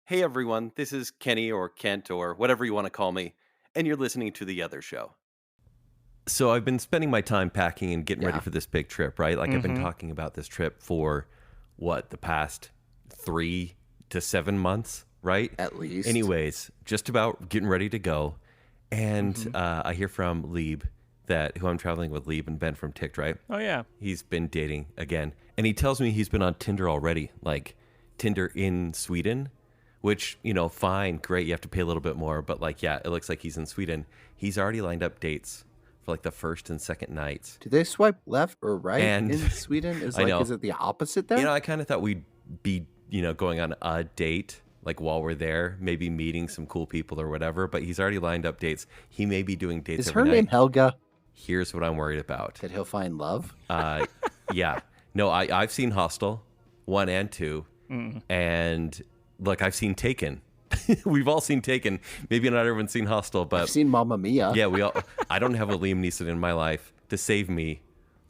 Hey everyone, this is Kenny or Kent or whatever you want to call me, and you're listening to The Other Show. So I've been spending my time packing and getting ready Yeah. for this big trip, right? Like I've been Mhm. talking about this trip for the past 3 to 7 months, right? At least. Anyways, just about getting ready to go. And Mhm. I hear from Lieb who I'm traveling with, Lieb and Ben from Ticked, right? Oh yeah. He's been dating again. And he tells me he's been on Tinder already, like Tinder in Sweden, which, fine, great. You have to pay a little bit more. But like, yeah, it looks like he's in Sweden. He's already lined up dates for like the first and second nights. Do they swipe left or right And in Sweden? I know. Is it the opposite there? I kind of thought we'd be, going on a date like while we're there, maybe meeting some cool people or whatever. But he's already lined up dates. He may be doing dates Is every her night. name Helga? Here's what I'm worried about. That he'll find love? Yeah. No, I've seen Hostel 1 and 2. And look, I've seen Taken. We've all seen Taken. Maybe not everyone's seen Hostel, but I've seen Mamma Mia. yeah, I don't have a Liam Neeson in my life to save me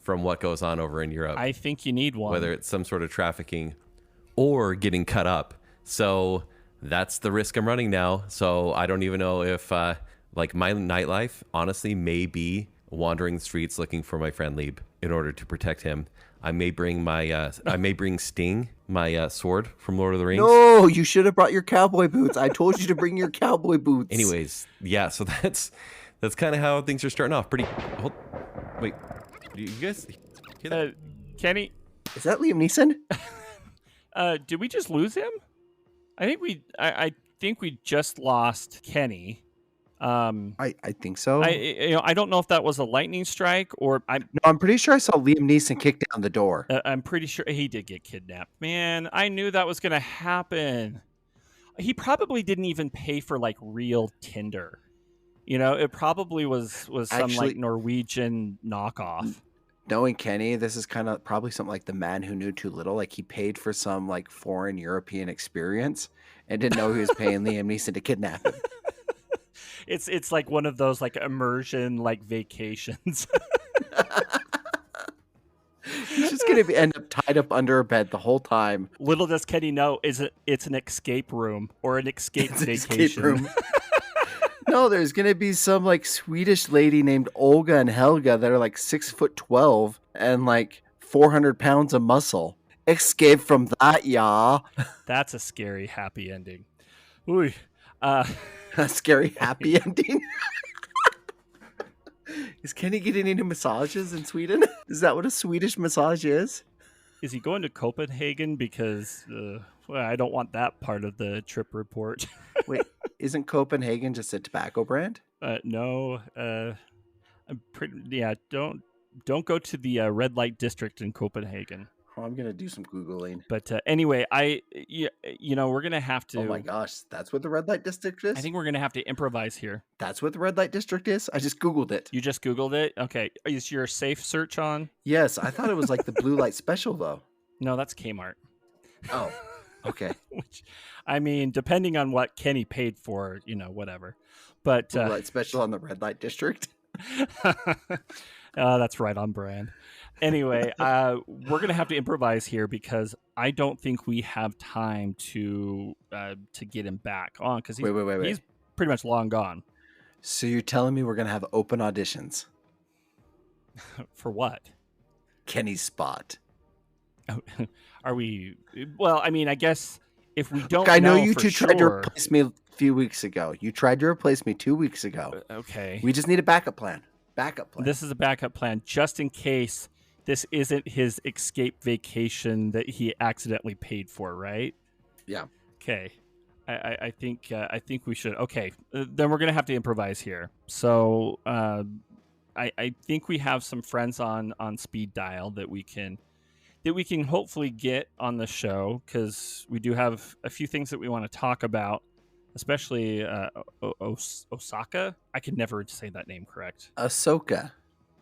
from what goes on over in Europe, I think you need one. whether it's some sort of trafficking or getting cut up. So that's the risk I'm running now. So I don't even know if like my nightlife honestly may be wandering the streets looking for my friend Lieb in order to protect him. I may bring Sting, my sword from Lord of the Rings. No, you should have brought your cowboy boots. I told you to bring your cowboy boots. Anyways, yeah, so that's kind of how things are starting off. Wait, do you guys hear that? Kenny, Is that Liam Neeson? did we just lose him? I think we just lost Kenny. I think so. I don't know if that was a lightning strike or No, I'm pretty sure I saw Liam Neeson kick down the door. I'm pretty sure he did get kidnapped. Man, I knew that was going to happen. He probably didn't even pay for like real Tinder. It probably was some Actually- like Norwegian knockoff. Knowing Kenny, this is kind of probably something like The Man Who Knew Too Little. Like he paid for some like foreign European experience and didn't know he was paying Liam Neeson to kidnap him. It's like one of those like immersion like vacations. He's just gonna end up tied up under a bed the whole time. Little does Kenny know it's an escape room or an escape It's an vacation. escape room. No, there's gonna be some like Swedish lady named Olga and Helga that are like 6'12" and like 400 pounds of muscle. Escape from that, yeah. That's a scary happy ending. Ooh. A scary happy ending. Is Kenny getting any massages in Sweden? Is that what a Swedish massage is? Is he going to Copenhagen? Because I don't want that part of the trip report. Wait, isn't Copenhagen just a tobacco brand? No. Don't go to the red light district in Copenhagen. Oh, I'm gonna do some Googling. But anyway, we're gonna have to. Oh my gosh, that's what the red light district is? I think we're gonna have to improvise here. That's what the red light district is? I just Googled it. You just Googled it? Okay. Is your safe search on? Yes, I thought it was like the blue light special though. No, that's Kmart. Oh, okay. Which, I mean, depending on what Kenny paid for, whatever. But Blue light special on the red light district. that's right on brand. Anyway, we're gonna have to improvise here because I don't think we have time to get him back on because Wait. he's pretty much long gone. So you're telling me we're gonna have open auditions? For what? Kenny's spot. Are we? Well, I mean, I guess if we don't. Look, I know you for two tried to sure- replace me a few weeks ago. You tried to replace me 2 weeks ago. Okay. We just need a backup plan. This is a backup plan just in case this isn't his escape vacation that he accidentally paid for, right? Yeah. Okay. I think we should. Okay, then we're gonna have to improvise here. So I think we have some friends on speed dial that we can hopefully get on the show because we do have a few things that we want to talk about, especially Osaka. I could never say that name correct. Ahsoka.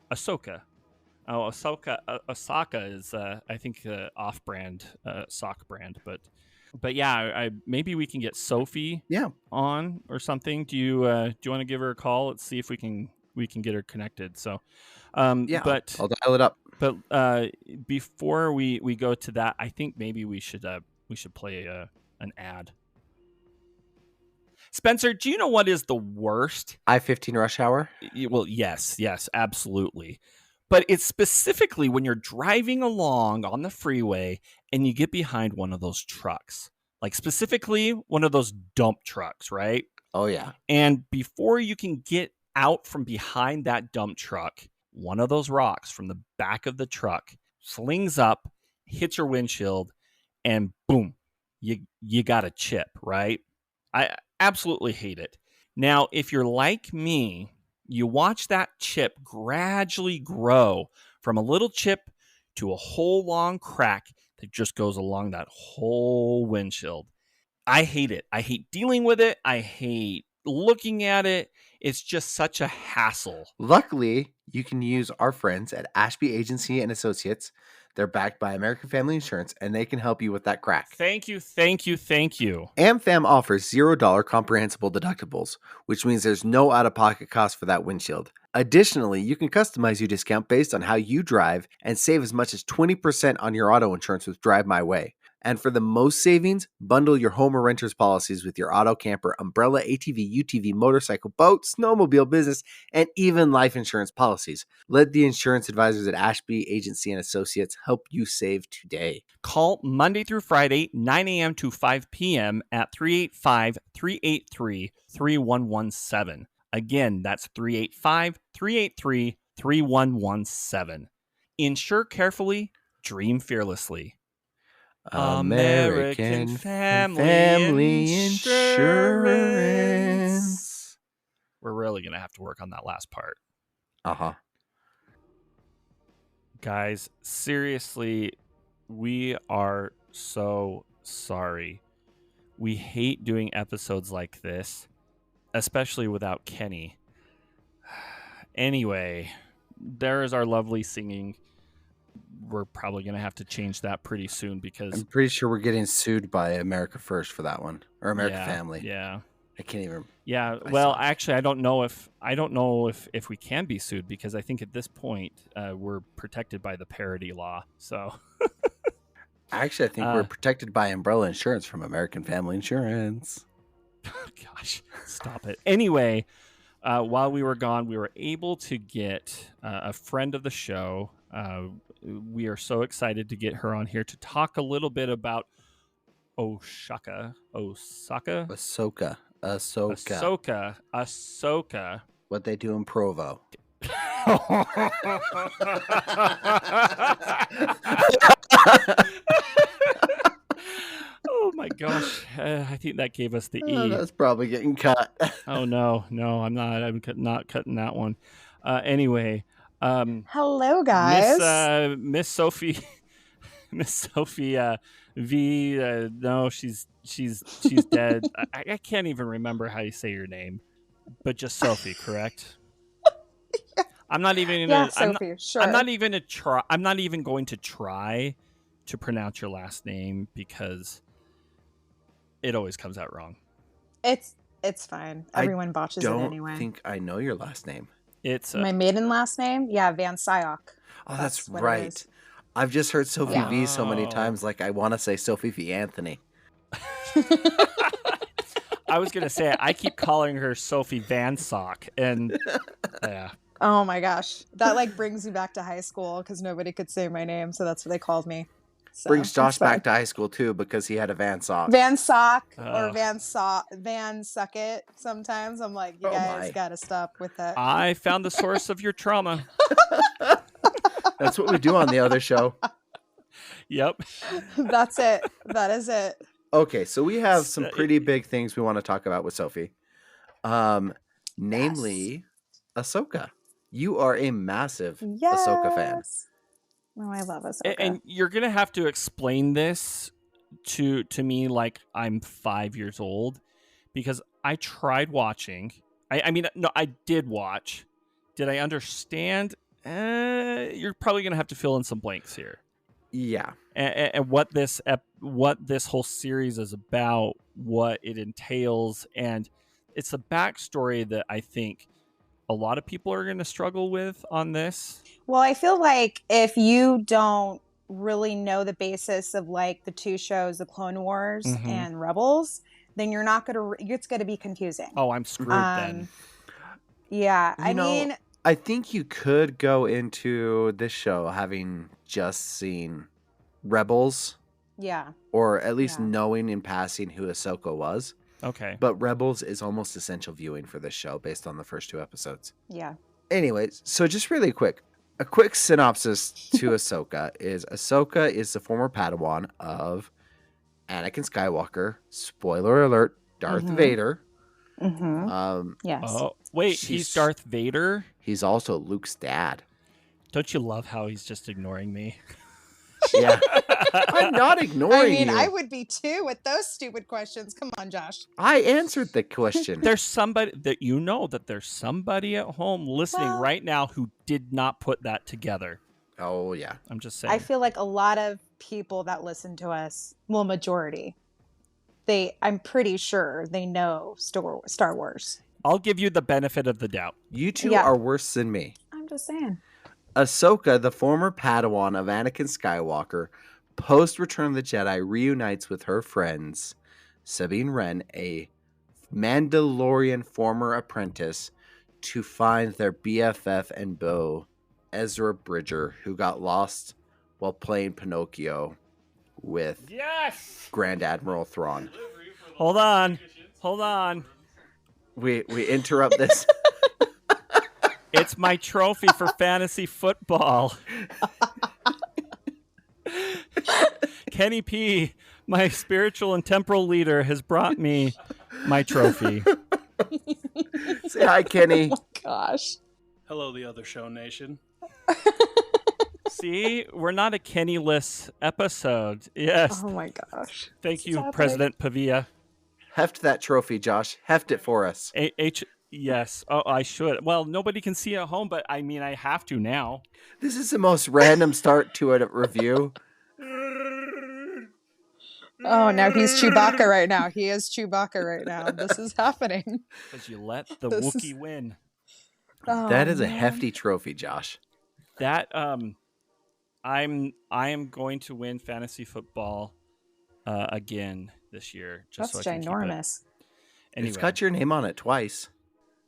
Ahsoka. Oh, Ahsoka. Osaka is I think off-brand sock brand, but yeah, maybe we can get Sophie on or something. Do you want to give her a call? Let's see if we can get her connected. So but I'll dial it up. But before we go to that, I think maybe we should play an ad. Spencer, do you know what is the worst? I-15 rush hour? Well, yes, absolutely. But it's specifically when you're driving along on the freeway and you get behind one of those trucks, like specifically one of those dump trucks, right? Oh, yeah. And before you can get out from behind that dump truck, one of those rocks from the back of the truck slings up, hits your windshield, and boom, you got a chip, right? I absolutely hate it. Now, if you're like me, you watch that chip gradually grow from a little chip to a whole long crack that just goes along that whole windshield. I hate it. I hate dealing with it. I hate looking at it. It's just such a hassle. Luckily, you can use our friends at Ashby Agency and Associates. They're backed by American Family Insurance, and they can help you with that crack. Thank you. AmFam offers $0 comprehensible deductibles, which means there's no out-of-pocket cost for that windshield. Additionally, you can customize your discount based on how you drive and save as much as 20% on your auto insurance with Drive My Way. And for the most savings, bundle your home or renter's policies with your auto, camper, umbrella, ATV, UTV, motorcycle, boat, snowmobile, business, and even life insurance policies. Let the insurance advisors at Ashby Agency and Associates help you save today. Call Monday through Friday, 9 a.m. to 5 p.m. at 385-383-3117. Again, that's 385-383-3117. Insure carefully, dream fearlessly. American Family Insurance. We're really going to have to work on that last part. Uh-huh. Guys, seriously, we are so sorry. We hate doing episodes like this, especially without Kenny. Anyway, there is our lovely singing. We're probably going to have to change that pretty soon because I'm pretty sure we're getting sued by America First for that one, or American Family. Yeah. I can't even. Yeah. Well, actually, I don't know if we can be sued because I think at this point we're protected by the parody law. So Actually, I think we're protected by umbrella insurance from American Family Insurance. Gosh, stop it. Anyway, while we were gone, we were able to get a friend of the show. We are so excited to get her on here to talk a little bit about Ahsoka. What they do in Provo. Oh my gosh! I think that gave us the E. That's probably getting cut. Oh no, I'm not. I'm not cutting that one. Anyway. Hello, guys. Miss Sophie, Miss Sophie V. No, she's dead. I can't even remember how you say your name, but just Sophie, correct? Yeah. I'm not even. Sophie. Sure. I'm not even going to try to pronounce your last name because it always comes out wrong. It's fine. Everyone botches it anyway. I don't think I know your last name. It's my maiden last name. Yeah, Van Syok. Oh, that's right. I've just heard Sophie V so many times. Like I want to say Sophie V Anthony. I was gonna say I keep calling her Sophie Van Sock, and yeah. Oh my gosh, that brings me back to high school because nobody could say my name, so that's what they called me. So, brings Josh back to high school too because he had a Van Sock. Van Sock or Van Suck It. Sometimes I'm like, you guys gotta stop with that. I found the source of your trauma. That's what we do on the other show. Yep. That's it. That is it. Okay, so we have some pretty big things we want to talk about with Sophie. Namely, Ahsoka. You are a massive Ahsoka fan. Oh, I love Ahsoka. And you're going to have to explain this to me like I'm 5 years old because I tried watching. I did watch. Did I understand? You're probably going to have to fill in some blanks here. Yeah. And what this whole series is about, what it entails, and it's a backstory that I think a lot of people are going to struggle with on this. Well, I feel like if you don't really know the basis of the two shows, the Clone Wars and Rebels, then you're not gonna. It's gonna be confusing. Oh, I'm screwed then. Yeah, I mean, I think you could go into this show having just seen Rebels, yeah, or at least Yeah. knowing in passing who Ahsoka was. Okay. But Rebels is almost essential viewing for this show based on the first 2 episodes. yeah. Anyways, so just really quick, a quick synopsis to Ahsoka is the former Padawan of Anakin Skywalker. Spoiler alert, Darth Mhm. Vader. Mm-hmm. Yes. Oh, wait, he's She's- Darth Vader? He's also Luke's dad. Don't you love how he's just ignoring me? Yeah. I'm not ignoring I mean, you. I would be too with those stupid questions. Come on, Josh. I answered the question. There's somebody that there's somebody at home listening Well- right now who did not put that together. Oh, yeah. I'm just saying. I feel like a lot of people that listen to us, well, majority, I'm pretty sure they know Star Wars. I'll give you the benefit of the doubt. You two Yeah. are worse than me. I'm just saying. Ahsoka, the former Padawan of Anakin Skywalker, post Return of the Jedi, reunites with her friends, Sabine Wren, a Mandalorian former apprentice, to find their BFF and beau, Ezra Bridger, who got lost while playing Pinocchio with Yes! Grand Admiral Thrawn. Hold on. We interrupt this. It's my trophy for fantasy football. Kenny P, my spiritual and temporal leader, has brought me my trophy. Say hi, Kenny. Gosh. Hello, the other show nation. See, we're not a Kenny-less episode. Yes. Oh my gosh. Thank you, happening? President Pavia. Heft that trophy, Josh. Heft it for us. Yes. Oh, I should. Well, nobody can see at home, but I mean, I have to now. This is the most random start to a review. Oh, now he's Chewbacca right now. He is Chewbacca right now. This is happening. Because you let the This Wookiee is- win. Oh, That is a man. hefty trophy, Josh. That I am going to win fantasy football again this year. Just That's so I can keep it. ginormous. Anyway, It's got your name on it twice.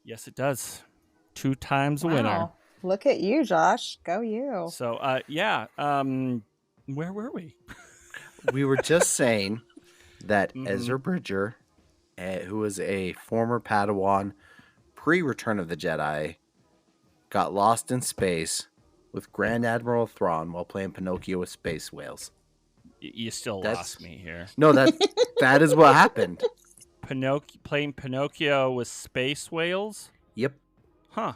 yes, it does. 2 times a winner. Wow. Look at you, Josh. Go you. So yeah. Where were we? We were just saying that Mhm. Ezra Bridger, who was a former Padawan pre-Return of the Jedi, got lost in space with Grand Admiral Thrawn while playing Pinocchio with space whales. You still That's- lost me here. No, that is what happened. Playing Pinocchio with space whales? Yep. Huh.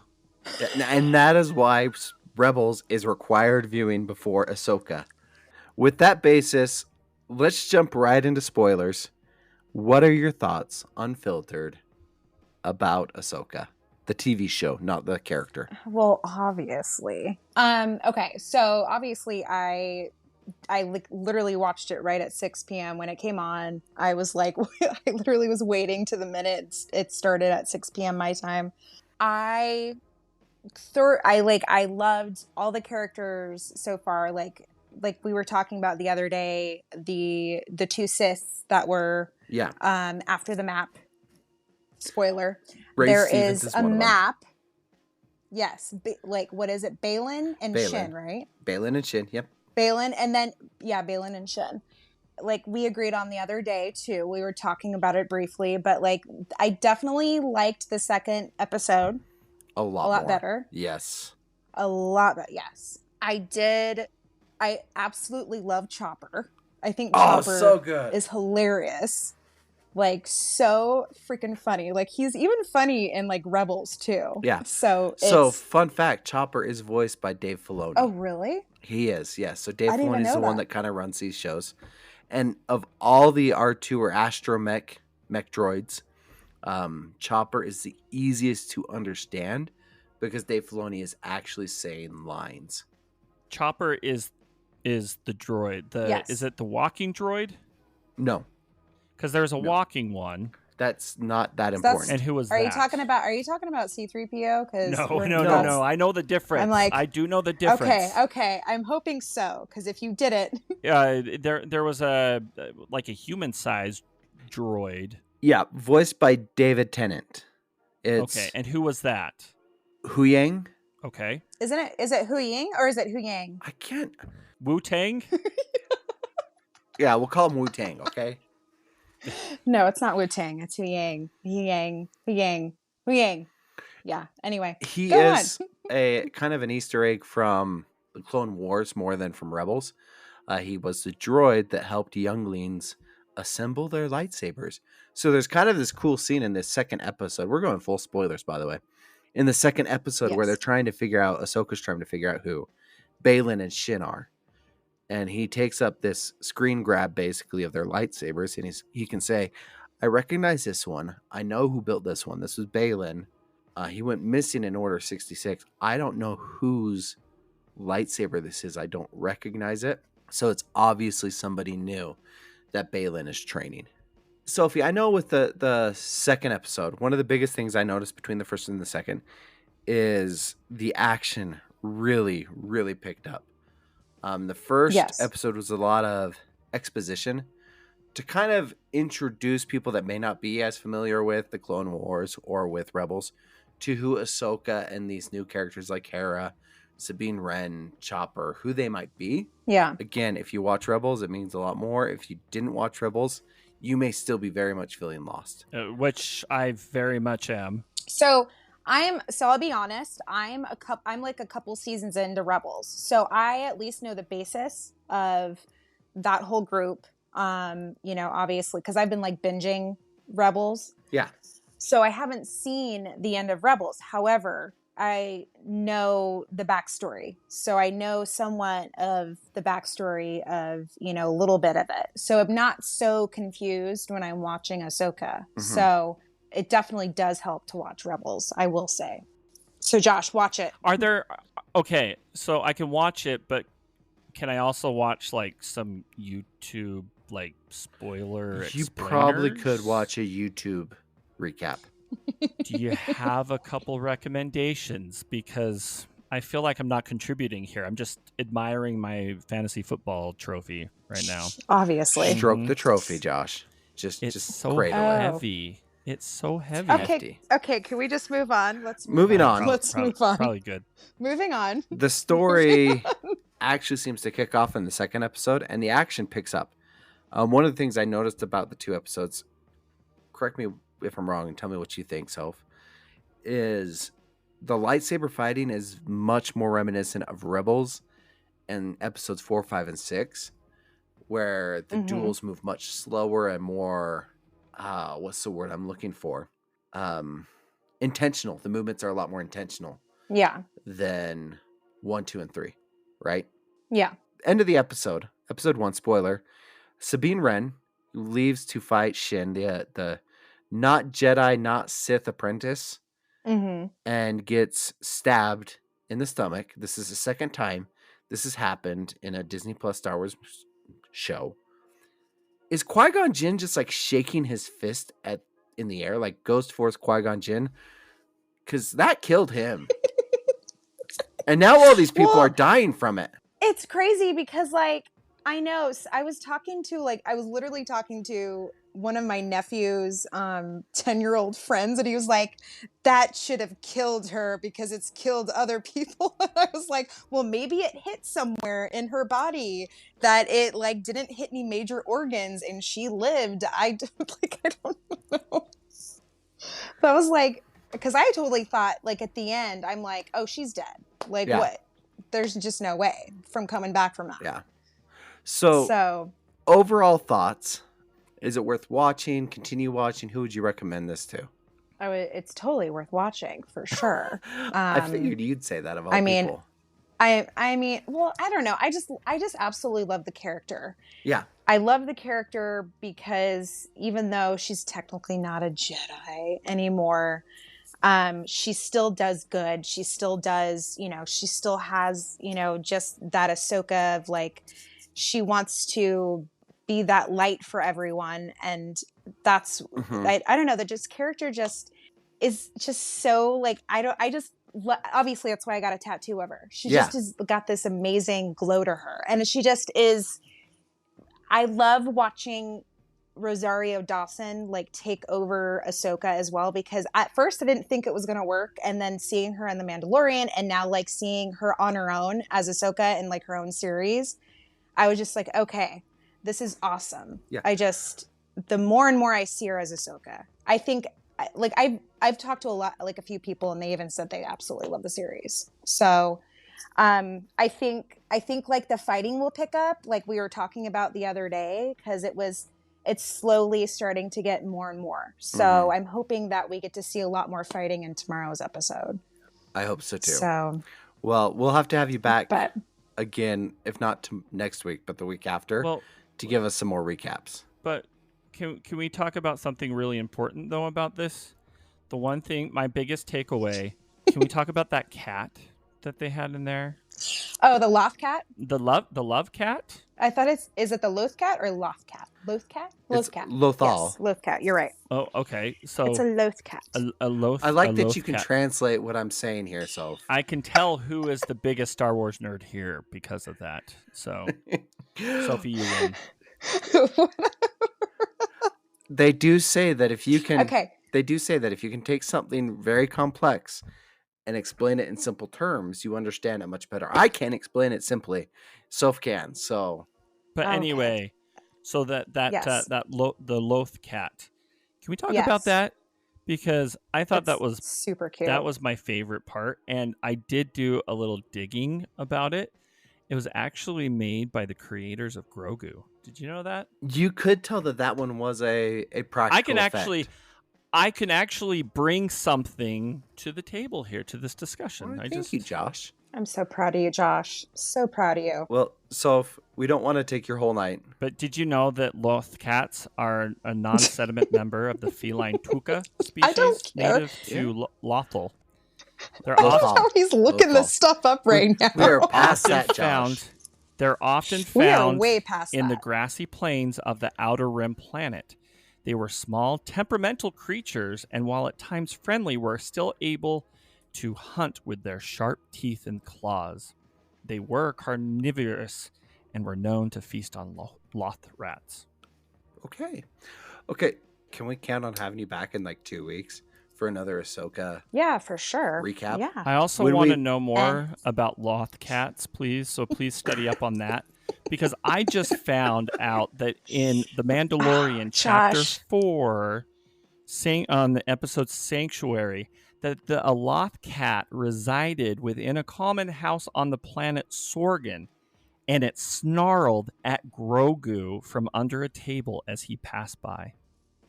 And that is why Rebels is required viewing before Ahsoka. With that basis, let's jump right into spoilers. What are your thoughts, unfiltered, about Ahsoka? The TV show, not the character. Well, obviously. Okay, so obviously I literally watched it right at 6 p.m. when it came on. I was like, I literally was waiting to the minute it started at 6 p.m. my time. I loved all the characters so far. Like we were talking about the other day, the 2 Siths that were Yeah. after the map. Spoiler. Ray There Stevens is one a of them. map. Yes, what is it? Balin and Balin. Shin, right? Balin and Shin, yep. Balin and then Balin and Shin. Like we agreed on the other day too. We were talking about it briefly, but like I definitely liked the second episode A a lot lot more. better. Yes. A lot better. Yes, I did. I absolutely love Chopper. I think Oh, Chopper so good. is hilarious. Like so freaking funny. Like he's even funny in like Rebels too. Yeah. So So, it's, fun fact, Chopper is voiced by Dave Filoni. oh really? He is, yes. So Dave I didn't even Filoni is the know one that. that kind of runs these shows. And of all the R2 or astromech mech droids, Chopper is the easiest to understand because Dave Filoni is actually saying lines. Chopper is the droid. Yes. Is it the walking droid? No, Because there's a No. walking one. that's not that So that's- important. And who was Are that? you talking about C-3PO? Because No. I know the difference. I'm like, I do know the difference. Okay. I'm hoping so. Because if you didn't, There was a human-sized droid. Yeah, voiced by David Tennant. It's Okay, and who was that? Hu Yang. Okay. Is it Hu Ying or is it Hu Yang? I can't. Wu Tang? Yeah, we'll call him Wu Tang, okay? No, it's not Wu Tang. It's Hu Yang. Hu Yang. Hu Yang. Hu Yang. Yeah. Anyway, He go is a kind of an Easter egg from the Clone Wars more than from Rebels. He was the droid that helped younglings assemble their lightsabers. So there's kind of this cool scene in this second episode. We're going full spoilers, by the way. In the second episode where they're Yes. trying to figure out, Ahsoka's trying to figure out who Balin and Shin are. And he takes up this screen grab basically of their lightsabers. And he can say, I recognize this one. I know who built this one. This was Balin. He went missing in Order 66. I don't know whose lightsaber this is. I don't recognize it. So it's obviously somebody new that Balin is training. Sophie, I know with the second episode, one of the biggest things I noticed between the first and the second is the action really, really picked up. The first episode was a lot of exposition to kind of introduce people that may not be as familiar with the Clone Wars or with Rebels to who Ahsoka and these new characters like Hera, Sabine Wren, Chopper, who they might be. Yeah. Again, if you watch Rebels, it means a lot more. If you didn't watch Rebels, you may still be very much feeling lost. Which I very much am. So I'll be honest, I'm like a couple seasons into Rebels. So I at least know the basis of that whole group. Obviously, because I've been like binging Rebels. Yeah. So I haven't seen the end of Rebels. However, I know the backstory. So I know somewhat of the backstory of, a little bit of it. So I'm not so confused when I'm watching Ahsoka. Mm-hmm. So it definitely does help to watch Rebels, I will say. So Josh, watch it. Okay, so I can watch it, but can I also watch like some YouTube like spoiler You probably explainers? could watch a YouTube recap. Do you have a couple recommendations? Because I feel like I'm not contributing here. I'm just admiring my fantasy football trophy right now. Obviously. Stroke the trophy, Josh. Just so cradle it. heavy. It's so heavy. Okay, can we just move on? Moving on. Let's move on. Probably good. Moving on. The story actually seems to kick off in the second episode, and the action picks up. One of the things I noticed about the two episodes, correct me if I'm wrong and tell me what you think, Soph, is the lightsaber fighting is much more reminiscent of Rebels in episodes 4, 5, and 6, where the duels move much slower and more, what's the word I'm looking for? Intentional. The movements are a lot more intentional. Yeah. Than 1, 2, and 3, right? Yeah. End of the episode 1, spoiler. Sabine Wren leaves to fight Shin, the not Jedi, not Sith apprentice, and gets stabbed in the stomach. This is the second time this has happened in a Disney Plus Star Wars show. Is Qui-Gon Jinn just like shaking his fist in the air, like Ghost Force Qui-Gon Jinn? Because that killed him. And now all these people are dying from it. It's crazy because, like, I know I was literally talking to one of my nephew's 10-year-old friends, and he was like, that should have killed her because it's killed other people. And I was like, well, maybe it hit somewhere in her body that it like didn't hit any major organs and she lived. I don't know. That was like, because I totally thought like at the end, I'm like, oh, she's dead. Like what? There's just no way from coming back from that. Yeah. So overall thoughts, is it worth watching? Continue watching? Who would you recommend this to? Oh, it's totally worth watching for sure. I figured you'd say that of all people. I mean, well, I don't know. I just absolutely love the character. Yeah. I love the character because even though she's technically not a Jedi anymore, she still does good. She still does, she still has, just that Ahsoka of like, she wants to be that light for everyone. And that's, I don't know, that character is just so like, obviously that's why I got a tattoo of her. She just has got this amazing glow to her. And she just is, I love watching Rosario Dawson like take over Ahsoka as well, because at first I didn't think it was going to work, and then seeing her in The Mandalorian and now like seeing her on her own as Ahsoka in like her own series, I was just like, okay, this is awesome. Yeah. The more and more I see her as Ahsoka, I think like I've talked to a few people, and they even said they absolutely love the series. So I think like the fighting will pick up, like we were talking about the other day, because it's slowly starting to get more and more. So I'm hoping that we get to see a lot more fighting in tomorrow's episode. I hope so too. So, well, we'll have to have you back but again, if not next week, but the week after, to give us some more recaps. But can we talk about something really important though about this? The one thing, my biggest takeaway. Can we talk about that cat that they had in there? Oh, the Loth-Cat? The Loth-Cat? I thought is it the Loth-Cat or Loth-Cat? Loth-Cat? Loth-Cat. Lothal. Yes, Loth-Cat. You're right. Oh, okay. So it's a Loth-Cat. A Loth. I like that you Loth-Cat. can translate what I'm saying here, Soph. I can tell who is the biggest Star Wars nerd here because of that. So, Sophie, you win. They do say that if you can. Okay. They do say that if you can take something very complex and explain it in simple terms, you understand it much better. I can't explain it simply. Soph can. So. But Okay. anyway, so the Loth-Cat. Can we talk Yes. about that? Because I thought That's that was super cute. That was my favorite part, and I did do a little digging about it. It was actually made by the creators of Grogu. Did you know that? You could tell that one was a practical effect. I can actually bring something to the table here, to this discussion. Well, thank you, Josh. I'm so proud of you, Josh. So proud of you. Well, Soph, we don't want to take your whole night. But did you know that Loth-Cats are a non-sediment member of the feline tuca species, I don't care. native to Lothal? They're Lothal. Oh, he's looking Lothal. this stuff up right now. We are past often that, Josh. found. They're often We are found way past in the that. grassy plains of the Outer Rim planet. They were small, temperamental creatures, and while at times friendly, were still able to hunt with their sharp teeth and claws. They were carnivorous and were known to feast on loth rats. Okay. Can we count on having you back in like 2 weeks for another Ahsoka? Yeah, for sure. Recap? Yeah. I also When want to we- know more about Loth-Cats, please. So please study up on that. Because I just found out that in The Mandalorian Chapter Josh. 4, on the episode Sanctuary, that a Loth-Cat resided within a common house on the planet Sorgan, and it snarled at Grogu from under a table as he passed by.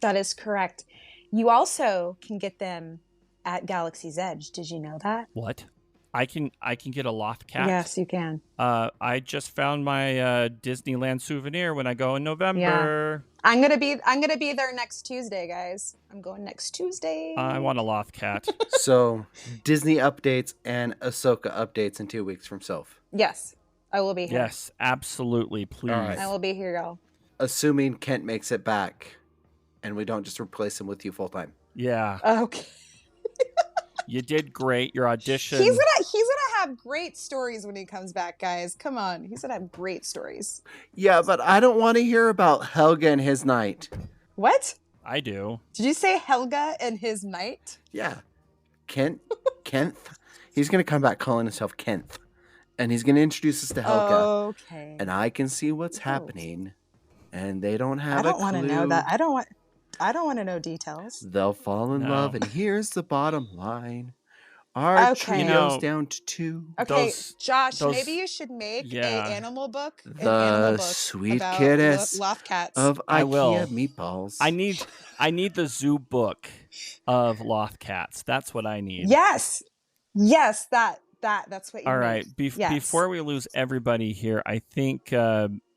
That is correct. You also can get them at Galaxy's Edge. Did you know that? What? I can get a Loth-Cat? Yes, you can. I just found my Disneyland souvenir when I go in November. I'm gonna be there next Tuesday, guys. I'm going next Tuesday. I want a Loth-Cat. So, Disney updates and Ahsoka updates in 2 weeks from Soph. Yes, I will be here. Yes, absolutely, please. All right. I will be here, y'all. Assuming Kent makes it back and we don't just replace him with you full time. Yeah, Okay. you did great. Your audition. He's gonna have great stories when he comes back, guys. Come on, he's gonna have great stories. Yeah, but I don't want to hear about Helga and his night. What? I do. Did you say Helga and his knight? Yeah. Kent. He's going to come back calling himself Kent. And he's going to introduce us to Helga. Okay. And I can see what's happening. And they don't have I don't want to know that. I don't want to know details. They'll fall in No. love. And here's the bottom line. Our Okay. You trio's know, down to 2. Okay, Those- Josh, those- maybe you should make Yeah. an animal book. The sweet about kitties Loth-Cats. of I will. IKEA meatballs. I need the zoo book of Loth-Cats. That's what I need. Yes, that's what you All need. right. Yes. Before we lose everybody here, I think.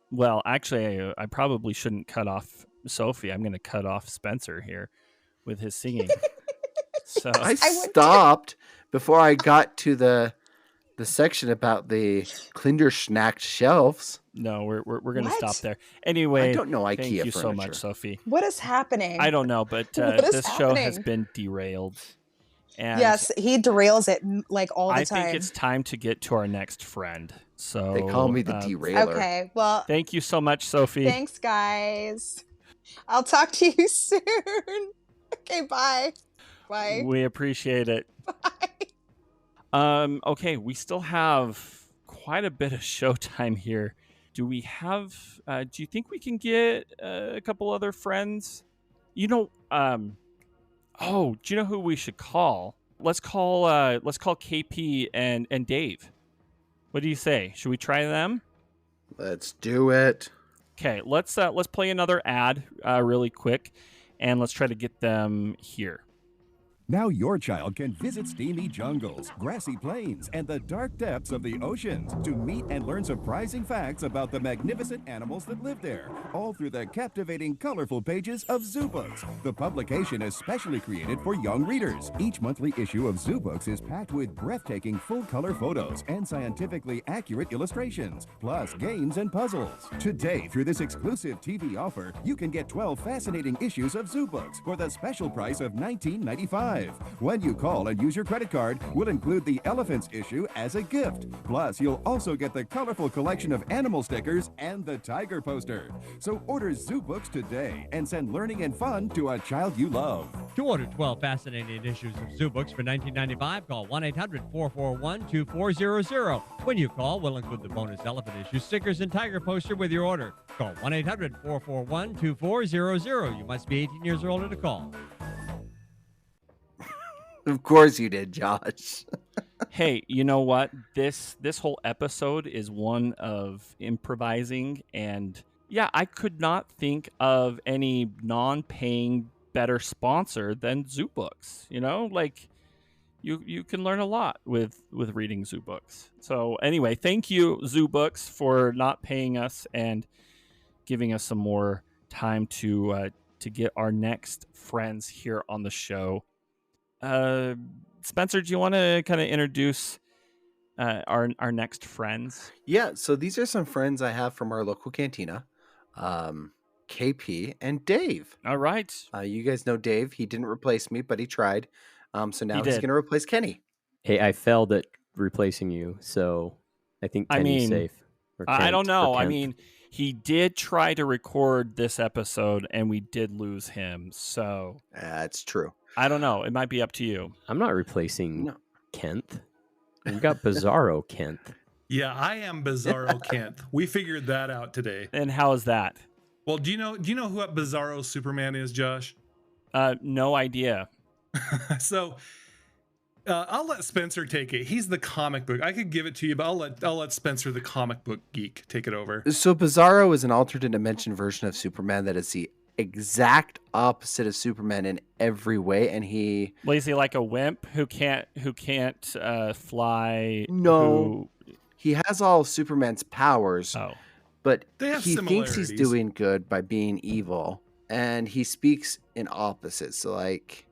Well, actually, I probably shouldn't cut off Sophie. I'm going to cut off Spencer here with his singing. So I would too. stopped before I got to the section about the Klinderschnack shelves. no, we're going to What? stop there. Anyway, I don't know IKEA thank you furniture. so much, Sophie. What is happening? I don't know, but What is this show has happening? been derailed. And Yes, he derails it like all the I time. think it's time to get to our next friend. So They call me the derailer. Okay, well, Thank you so much, Sophie. thanks, guys. I'll talk to you soon. Okay, bye. Bye. We appreciate it. Bye. Okay, we still have quite a bit of showtime here. Do we have? Do you think we can get a couple other friends? Oh, do you know who we should call? Let's call KP and Dave. What do you say? Should we try them? Let's do it. Okay, let's play another ad really quick, and let's try to get them here. Now your child can visit steamy jungles, grassy plains, and the dark depths of the oceans to meet and learn surprising facts about the magnificent animals that live there, all through the captivating, colorful pages of Zoo Books. The publication is specially created for young readers. Each monthly issue of Zoo Books is packed with breathtaking full-color photos and scientifically accurate illustrations, plus games and puzzles. Today, through this exclusive TV offer, you can get 12 fascinating issues of Zoo Books for the special price of $19.95. When you call and use your credit card, we'll include the elephants issue as a gift. Plus, you'll also get the colorful collection of animal stickers and the tiger poster. So order Zoo Books today and send learning and fun to a child you love. To order 12 fascinating issues of Zoo Books for $19.95, call 1-800-441-2400. When you call, we'll include the bonus elephant issue, stickers, and tiger poster with your order. Call 1-800-441-2400. You must be 18 years or older to call. Of course you did, Josh. Hey, you know what? This whole episode is one of improvising, and yeah, I could not think of any non-paying better sponsor than Zoo Books. Like you can learn a lot with reading Zoo Books. So anyway, thank you, Zoo Books, for not paying us and giving us some more time to get our next friends here on the show. Spencer, do you want to kind of introduce our next friends? Yeah, so these are some friends I have from our local cantina. KP and Dave. All right. You guys know Dave. He didn't replace me, but he tried. So now he's did. going to replace Kenny. Hey, I failed at replacing you, so I think Kenny's safe. Or I don't know. or I Kent. mean, he did try to record this episode, and we did lose him. So That's true. I don't know. It might be up to you. I'm not replacing No. Kent. We got Bizarro Kent. Yeah, I am Bizarro Kent. We figured that out today. And how is that? Well, do you know who Bizarro Superman is, Josh? No idea. So I'll let Spencer take it. He's the comic book. I could give it to you, but I'll let Spencer, the comic book geek, take it over. So Bizarro is an alternate dimension version of Superman that is the exact opposite of Superman in every way, and he Is he like a wimp who can't fly? No. he has all of Superman's powers, Oh, but They have he thinks he's similarities. doing good by being evil, and he speaks in opposites. So like,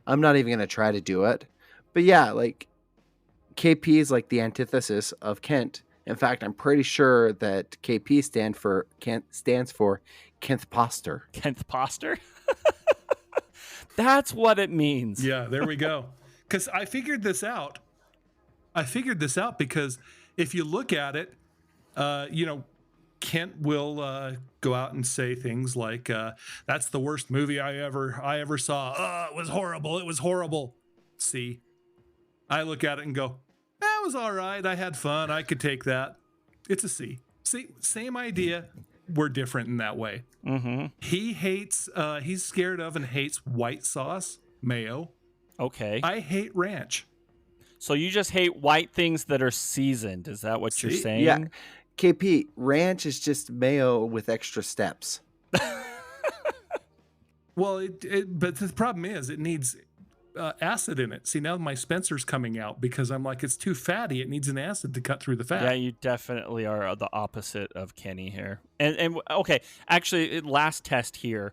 I'm not even gonna try to do it, but yeah, like KP is like the antithesis of Kent. In fact, I'm pretty sure that KP stands for Kent Poster. Kent Poster. That's what it means. Yeah, there we go. Because I figured this out. Because if you look at it, Kent will go out and say things like, "That's the worst movie I ever saw. Oh, it was horrible. It was horrible." See, I look at it and go, "That was all right. I had fun. I could take that." It's a C. See, same idea. We're different in that way. Mm-hmm. He hates. He's scared of and hates white sauce, mayo. Okay. I hate ranch. So you just hate white things that are seasoned. Is that what you're See? saying? Yeah, KP, ranch is just mayo with extra steps. Well, but the problem is it needs acid in it. See, now my Spencer's coming out because I'm like, it's too fatty. It needs an acid to cut through the fat. Yeah, you definitely are the opposite of Kenny here. And okay, actually, last test here.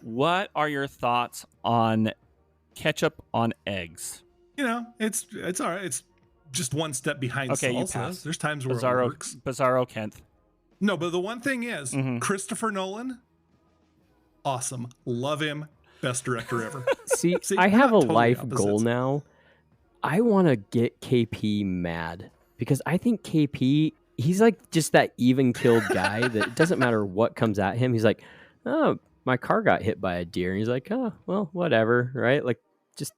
What are your thoughts on ketchup on eggs? It's all right. It's just one step behind Okay, you salsa. pass. There's times where it works. Bizarro Kent. No, but the one thing is, Mhm. Christopher Nolan, awesome. Love him. Best director ever. See, See, I we're have a not totally life opposites. goal now. I want to get KP mad because I think KP, he's like just that even-killed guy that it doesn't matter what comes at him. He's like, oh, my car got hit by a deer. And he's like, oh, well, whatever, right? Like, just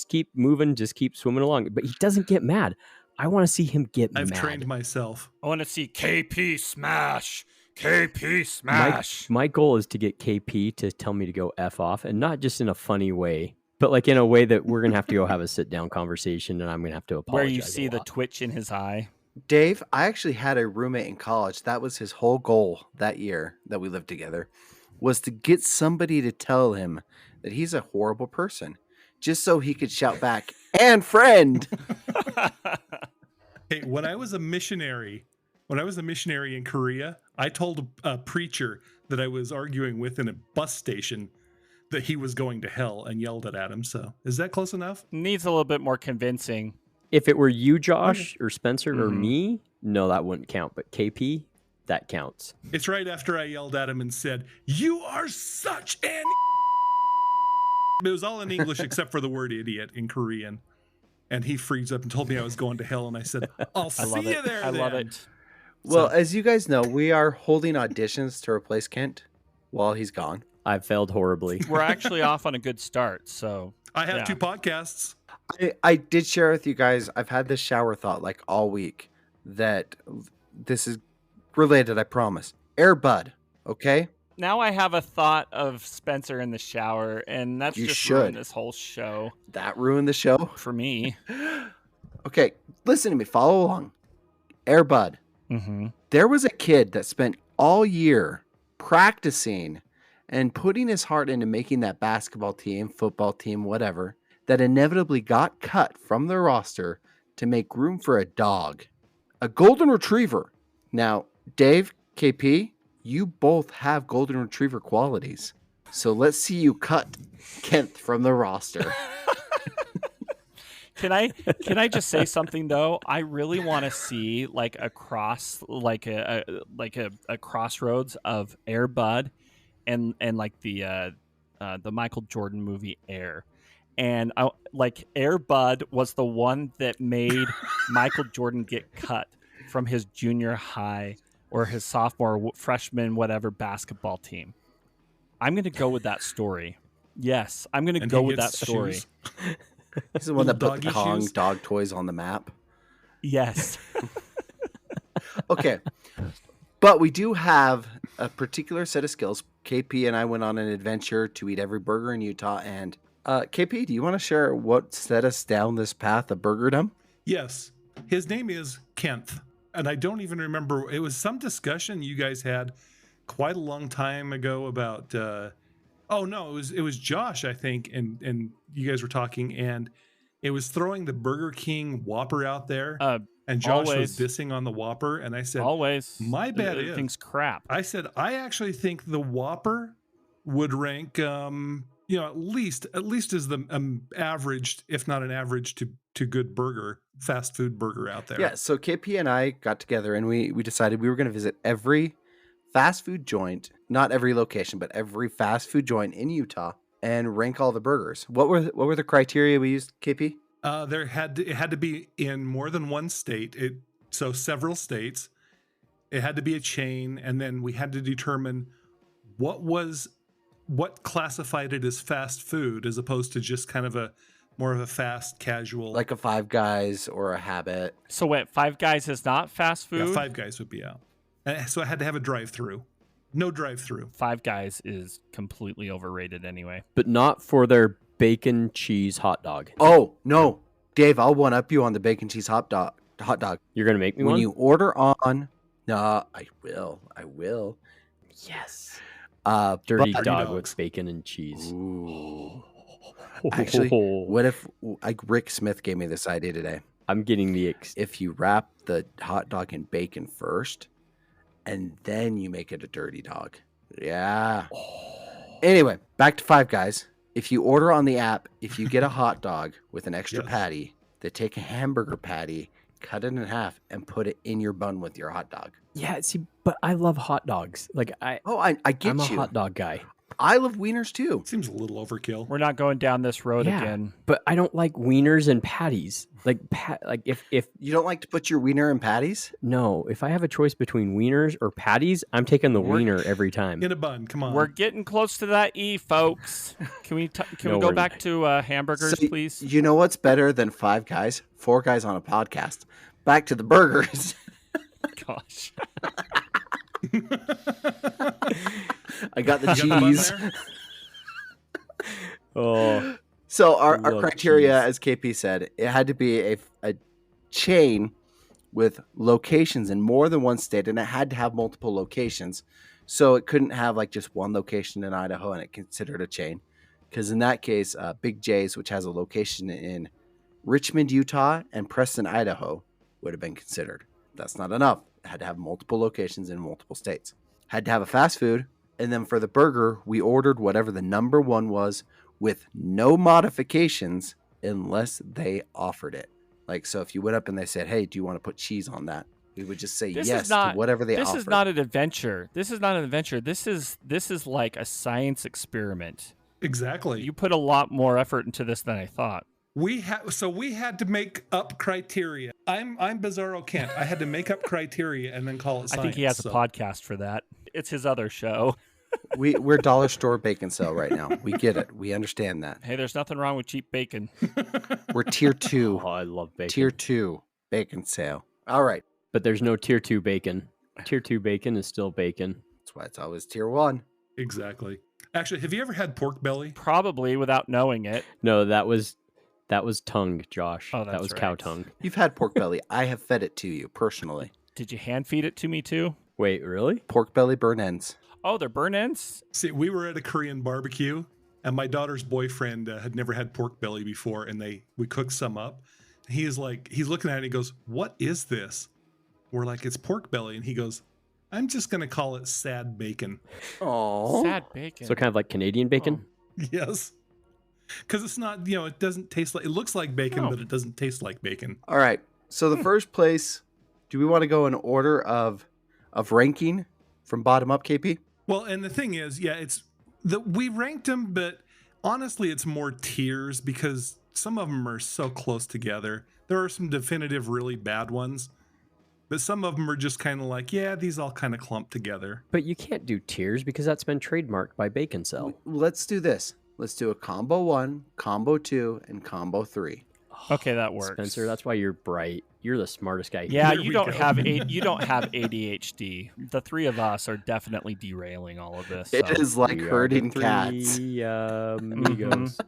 keep moving, just keep swimming along. But he doesn't get mad. I want to see him get I've mad. trained myself. I want to see KP smash. KP smash. My goal is to get KP to tell me to go F off, and not just in a funny way, but like in a way that we're going to have to go have a sit-down conversation, and I'm going to have to apologize. Where you see the twitch in his eye. Dave, I actually had a roommate in college. That was his whole goal that year that we lived together, was to get somebody to tell him that he's a horrible person, just so he could shout back, and friend. Hey, when I was a missionary in Korea, I told a preacher that I was arguing with in a bus station that he was going to hell and yelled it at him. So is that close enough? Needs a little bit more convincing. If it were you, Josh, or Spencer, or me, no, that wouldn't count. But KP, that counts. It's right after I yelled at him and said, "You are such an." It was all in English except for the word idiot in Korean. And he freezed up and told me I was going to hell. And I said, I'll see you there. I love it. Well, as you guys know, we are holding auditions to replace Kent while he's gone. I've failed horribly. We're actually off on a good start. So I have 2 podcasts. I did share with you guys, I've had this shower thought like all week that this is related, I promise. Air Bud, okay? Now I have a thought of Spencer in the shower, and that's just ruined this whole show. That ruined the show? For me. Okay, listen to me. Follow along. Air Bud. Mm-hmm. There was a kid that spent all year practicing and putting his heart into making that basketball team, football team, whatever, that inevitably got cut from the roster to make room for a dog. A golden retriever. Now, Dave, KP, you both have golden retriever qualities. So let's see you cut Kent from the roster. Can I just say something though? I really want to see like a crossroads of Air Bud and like the Michael Jordan movie Air. And Air Bud was the one that made Michael Jordan get cut from his junior high or his sophomore, freshman, whatever basketball team. I'm going to go with that story. Yes, I'm going to go with that story. Shoes. He's the one that put Doggy Kong shoes? dog toys on the map. Yes. Okay. But we do have a particular set of skills. KP and I went on an adventure to eat every burger in Utah. And KP, do you want to share what set us down this path of burgerdom? Yes. His name is Kent. And I don't even remember. It was some discussion you guys had quite a long time ago about it was Josh, I think, and you guys were talking, and it was throwing the Burger King Whopper out there, and Josh was dissing on the Whopper, and I said, always my bad is everything's crap. I said I actually think the Whopper would rank, at least as the averaged, if not an average to good burger, fast food burger out there. Yeah. So KP and I got together and we decided we were going to visit every fast food joint, not every location, but every fast food joint in Utah and rank all the burgers. What were the criteria we used, KP? It had to be in more than one state. So several states. It had to be a chain, and then we had to determine what classified it as fast food as opposed to just kind of more of a fast casual, like a Five Guys or a Habit. So wait, Five Guys is not fast food? Yeah, Five Guys would be out. So I had to have a drive-through. No drive-through. Five Guys is completely overrated anyway. But not for their bacon cheese hot dog. Oh, no. Dave, I'll one-up you on the bacon cheese hot dog. You're going to make me when one? You order on... No, I will. Yes. Dirty dog dogs. with bacon and cheese. Ooh. Actually, what if Rick Smith gave me this idea today? I'm getting if you wrap the hot dog in bacon first, and then you make it a dirty dog. Yeah. Anyway, back to Five Guys. If you order on the app, if you get a hot dog with an extra patty, they take a hamburger patty, cut it in half, and put it in your bun with your hot dog. Yeah, see, but I love hot dogs. Like I get I'm you. a hot dog guy. I love wieners too. Seems a little overkill. We're not going down this road Yeah, again. but I don't like wieners and patties. Like if You don't like to put your wiener in patties? no, if I have a choice between wieners or patties, I'm taking the wiener every time. In a bun, come on. We're getting close to that E, folks. Can we No, we go we're back not. to hamburgers, So, please? You know what's better than 5 guys? 4 guys on a podcast. Back to the burgers. Gosh. I got the You got the bun cheese. there? Oh, So our Love criteria, cheese. as KP said, it had to be a chain with locations in more than one state, and it had to have multiple locations. So it couldn't have like just one location in Idaho and it considered a chain. Because in that case, Big J's, which has a location in Richmond, Utah, and Preston, Idaho, would have been considered. That's not enough. It had to have multiple locations in multiple states. Had to have a fast food. And then for the burger, we ordered whatever the number one was with no modifications unless they offered it. Like, so if you went up and they said, hey, do you want to put cheese on that? We would just say This yes is not to whatever they This offered. is not an adventure. This is not an adventure. This is like a science experiment. Exactly. You put a lot more effort into this than I thought. We had to make up criteria. I'm Bizarro Kent. I had to make up criteria and then call it science. I think he has a podcast for that. It's his other show. We're dollar store bacon sale right now. We get it. We understand that. Hey, there's nothing wrong with cheap bacon. We're tier 2. oh, I love bacon. Tier 2 bacon sale. All right. But there's no tier 2 bacon. Tier 2 bacon is still bacon. That's why it's always tier 1. Exactly. Actually, have you ever had pork belly? Probably without knowing it. No, that was tongue, Josh. Oh, that that's was right. cow tongue. You've had pork belly. I have fed it to you personally. Did you hand feed it to me too? Wait, really? Pork belly burn ends. Oh, they're burn ends? See, we were at a Korean barbecue, and my daughter's boyfriend had never had pork belly before, and we cooked some up. He's looking at it and he goes, "What is this?" We're like, "It's pork belly," and he goes, "I'm just gonna call it sad bacon." Oh. Sad bacon. So kind of like Canadian bacon? Yes, because it's not, it doesn't taste like, it looks like bacon, No. but it doesn't taste like bacon. All right. So the first place, do we want to go in order of ranking from bottom up, KP? Well, and the thing is, we ranked them, but honestly, it's more tiers because some of them are so close together. There are some definitive really bad ones, but some of them are just kind of like, yeah, these all kind of clump together. But you can't do tiers because that's been trademarked by Bacon Cell. Let's do this. Let's do a combo 1, combo 2, and combo 3. Okay, that works. Spencer, that's why you're bright. You're the smartest guy Yeah, here. Here you we don't go. have you don't have ADHD. The three of us are definitely derailing all of this. It so. is like We are herding the cats. three amigos.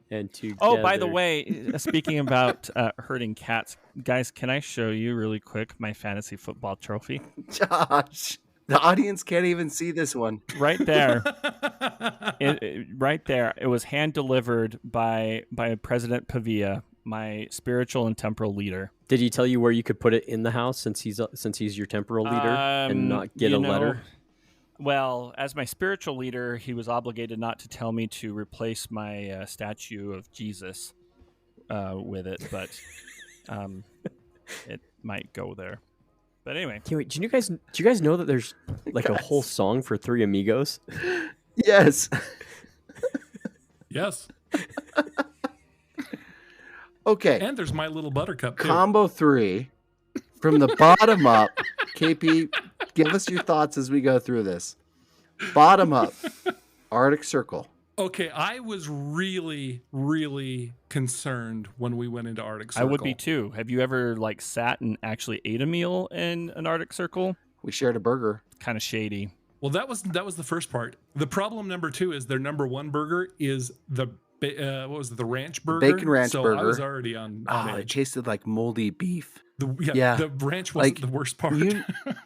And together. Oh, by the way, speaking about herding cats, guys, can I show you really quick my fantasy football trophy? Josh, the audience can't even see this one. Right there. Right there. It was hand delivered by President Pavia, my spiritual and temporal leader. Did he tell you where you could put it in the house since he's your temporal leader and not get a letter? Well, as my spiritual leader, he was obligated not to tell me to replace my statue of Jesus with it, but it might go there. But anyway, Wait, do you guys know that there's like a whole song for Three Amigos? Yes. Yes. Okay. And there's My Little Buttercup, too. Combo 3 from the bottom up. KP, give us your thoughts as we go through this. Bottom up, Arctic Circle. Okay, I was really, really concerned when we went into Arctic I Circle. would be too. Have you ever sat and actually ate a meal in an Arctic Circle? We shared a burger. Kind of shady. Well, that was the first part. The problem number 2 is their number 1 burger is the the ranch burger. Bacon ranch so burger. I was already on It edge. tasted like moldy beef. Yeah, the ranch wasn't the worst part.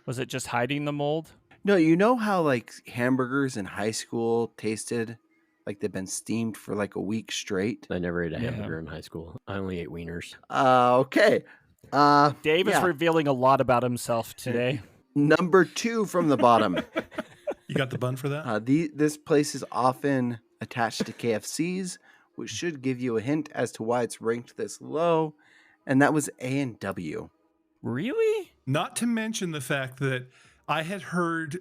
Was it just hiding the mold? No, you know how hamburgers in high school tasted like they've been steamed for like a week straight? I never ate a Yeah. hamburger in high school. I only ate wieners. Okay. Dave is revealing a lot about himself today. Number 2 from the bottom. You got the bun for that? This place is often attached to KFCs, which should give you a hint as to why it's ranked this low. And that was A&W. Really? Not to mention the fact that I had heard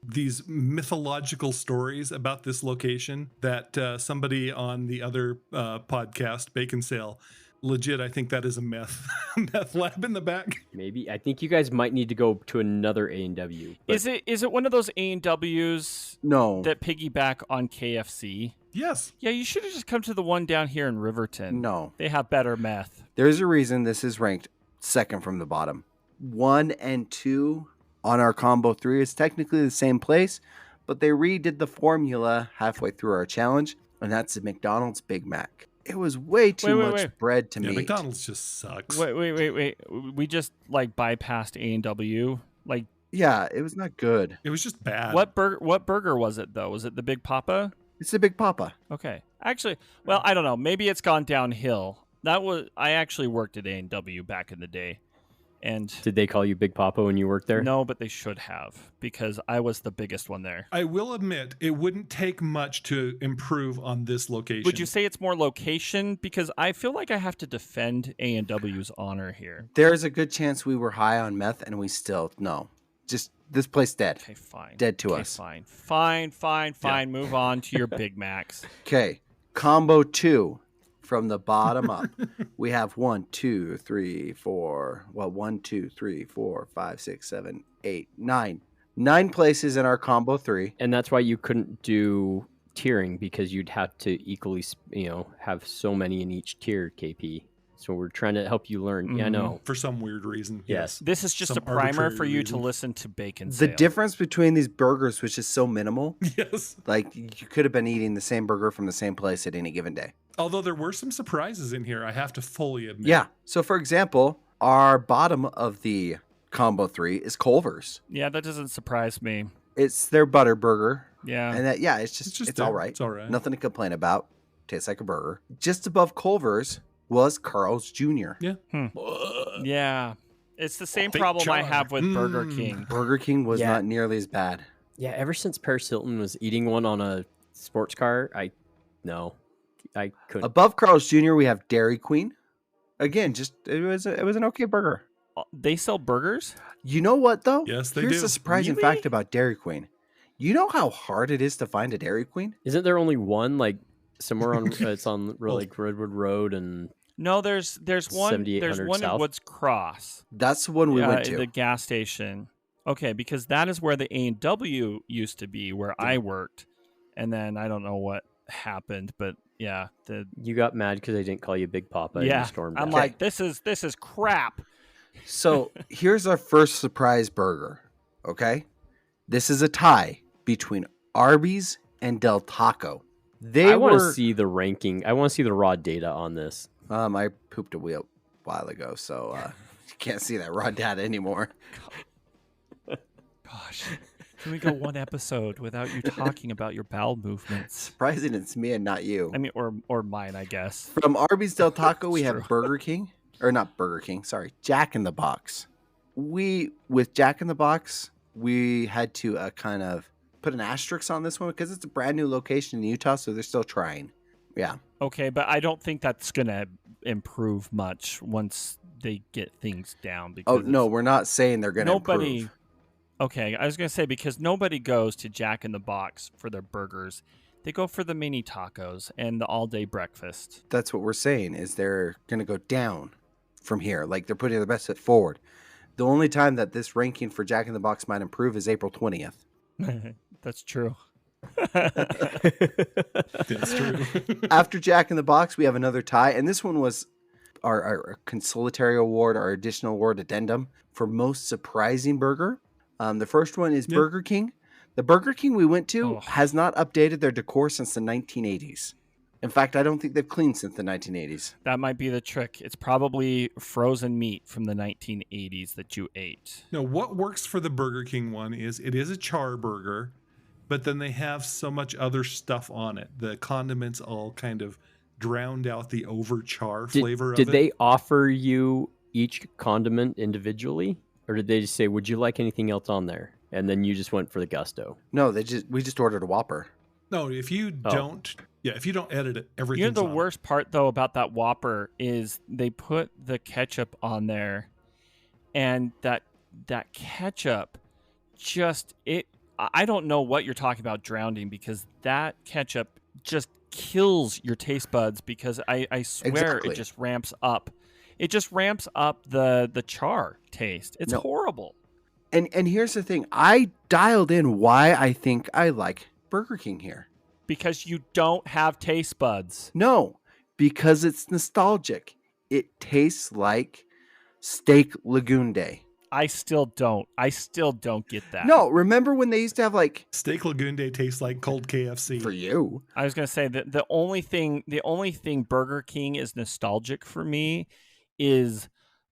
these mythological stories about this location that somebody on the other podcast, Bacon Sale, legit, I think that is a meth lab in the back. Maybe. I think you guys might need to go to another A&W. Is it one of those A&Ws No. that piggyback on KFC? Yes. Yeah, you should have just come to the one down here in Riverton. No. They have better meth. There's a reason this is ranked second from the bottom. 1 and 2 on our combo 3 is technically the same place, but they redid the formula halfway through our challenge, and that's the McDonald's Big Mac. It was way too much bread to Yeah, meat. McDonald's just sucks. Wait. We just like bypassed A&W. Like, Yeah, it was not good. It was just bad. what burger was it though? Was it the Big Papa? It's the Big Papa. Okay. Actually, well, I don't know. Maybe it's gone downhill. I actually worked at A&W back in the day. And Did they call you Big Papa when you worked there? no, but they should have, because I was the biggest one there. I will admit, it wouldn't take much to improve on this location. Would you say it's more location? Because I feel like I have to defend A&W's honor here. There's a good chance we were high on meth and we still, no. Just this place dead. Okay, fine. Dead to Okay, us. Fine. Move on to your Big Macs. Okay, combo 2 from the bottom up. We have 1, 2, 3, 4, 5, 6, 7, 8, 9. 9 places in our combo 3. And that's why you couldn't do tiering, because you'd have to equally, have so many in each tier, KP. So we're trying to help you learn. Yeah, I know. For some weird reason. Yes. This is just Some a primer arbitrary for you reason. to listen to Bacon The Sale. difference between these burgers was just so minimal. Yes. Like, you could have been eating the same burger from the same place at any given day. Although there were some surprises in here, I have to fully admit. Yeah. So, for example, our bottom of the combo 3 is Culver's. Yeah, that doesn't surprise me. It's their butter burger. Yeah. And that, yeah, it's just all there. right. It's all right. Nothing to complain about. Tastes like a burger. Just above Culver's was Carl's Jr. Yeah. Yeah. It's the same Fake problem I char. have with Burger King. Burger King was Yeah. not nearly as bad. Yeah, ever since Paris Hilton was eating one on a sports car, I couldn't. Above Carl's Jr., we have Dairy Queen. Again, just it was an okay burger. They sell burgers? You know what though? Yes, they Here's do. the surprising Really? fact about Dairy Queen. You know how hard it is to find a Dairy Queen? Isn't there only one, like, somewhere on, it's on, like, Redwood Road and... No, there's one 7800 in South? Woods Cross. That's the one we went to. The gas station. Okay, because that is where the A&W used to be, where I worked. And then I don't know what happened, but yeah, You got mad because I didn't call you Big Papa and you stormed I'm out. like, this is crap. So here's our first surprise burger. Okay, this is a tie between Arby's and Del Taco. I want to see the ranking. I want to see the raw data on this. I pooped a while ago, so you can't see that raw data anymore. Gosh, can we go one episode without you talking about your bowel movements? Surprising it's me and not you. I mean, or mine, I guess. From Arby's Del Taco, we It's have true. Burger King. Or not Burger King, sorry, Jack in the Box. With Jack in the Box, we had to kind of put an asterisk on this one because it's a brand new location in Utah, so they're still trying. Yeah. Okay, but I don't think that's gonna improve much once they get things down. Because No, we're not saying they're going to improve. Okay, I was gonna say, because nobody goes to Jack in the Box for their burgers. They go for the mini tacos and the all-day breakfast. That's what we're saying, is they're going to go down from here. Like, they're putting their best foot forward. The only time that this ranking for Jack in the Box might improve is April 20th. That's true. That's true. After Jack in the Box, we have another tie, and this one was our consolatory award, our additional award addendum for most surprising burger. The first one is Burger King. The Burger King we went to has not updated their decor since the 1980s. In fact, I don't think they've cleaned since the 1980s. That might be the trick. It's probably frozen meat from the 1980s that you ate. No, what works for the Burger King one is it is a char burger, but then they have so much other stuff on it. The condiments all kind of drowned out the over char flavor of it. Did they offer you each condiment individually? Or did they just say, would you like anything else on there? And then you just went for the gusto. No, we just ordered a Whopper. No, if you don't edit it, everything's You know, the on. worst part, though, about that Whopper is they put the ketchup on there, and that ketchup just, it I don't know what you're talking about drowning, because that ketchup just kills your taste buds, because I swear Exactly. it just ramps up. It just ramps up the char taste. It's No. horrible. And here's the thing. I dialed in why I think I like Burger King here. Because you don't have taste buds. No, because it's nostalgic. It tastes like steak Lagoon Day. I still don't get that. No, remember when they used to have like Steak Lagoon Day tastes like cold KFC. for you? I was gonna say that the only thing Burger King is nostalgic for me is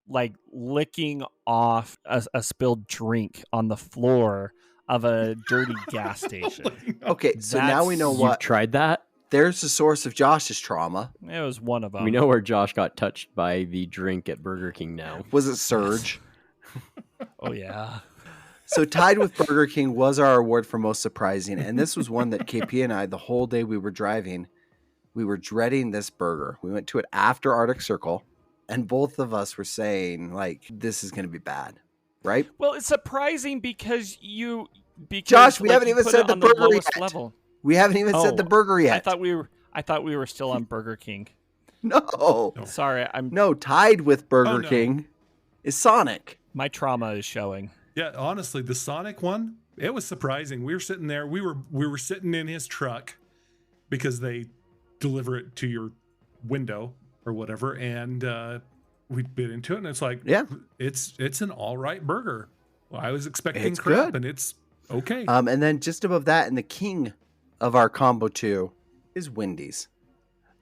like licking off a spilled drink on the floor of a dirty gas station. Okay, so now we know You've what. tried that? There's the source of Josh's trauma. It was one of them. We know where Josh got touched by the drink at Burger King now. Was it Surge? Oh yeah. So tied with Burger King was our award for most surprising, and this was one that KP and I, the whole day we were driving, we were dreading this burger. We went to it after Arctic Circle, and both of us were saying, like, this is going to be bad, right? Well, it's surprising because Josh, we haven't you even put said it the on the burger lowest yet. level. We haven't even said the burger yet. I thought we were still on Burger King. No. Sorry, No, tied with Burger Oh, no. King is Sonic. my trauma is showing. Yeah, honestly, the Sonic one, it was surprising. We were sitting there, we were sitting in his truck because they deliver it to your window or whatever, and we bit into it, and it's like, Yeah. it's an all right burger. Well, I was expecting It's crap, good. and it's okay. And then just above that, and the king of our combo 2 is Wendy's.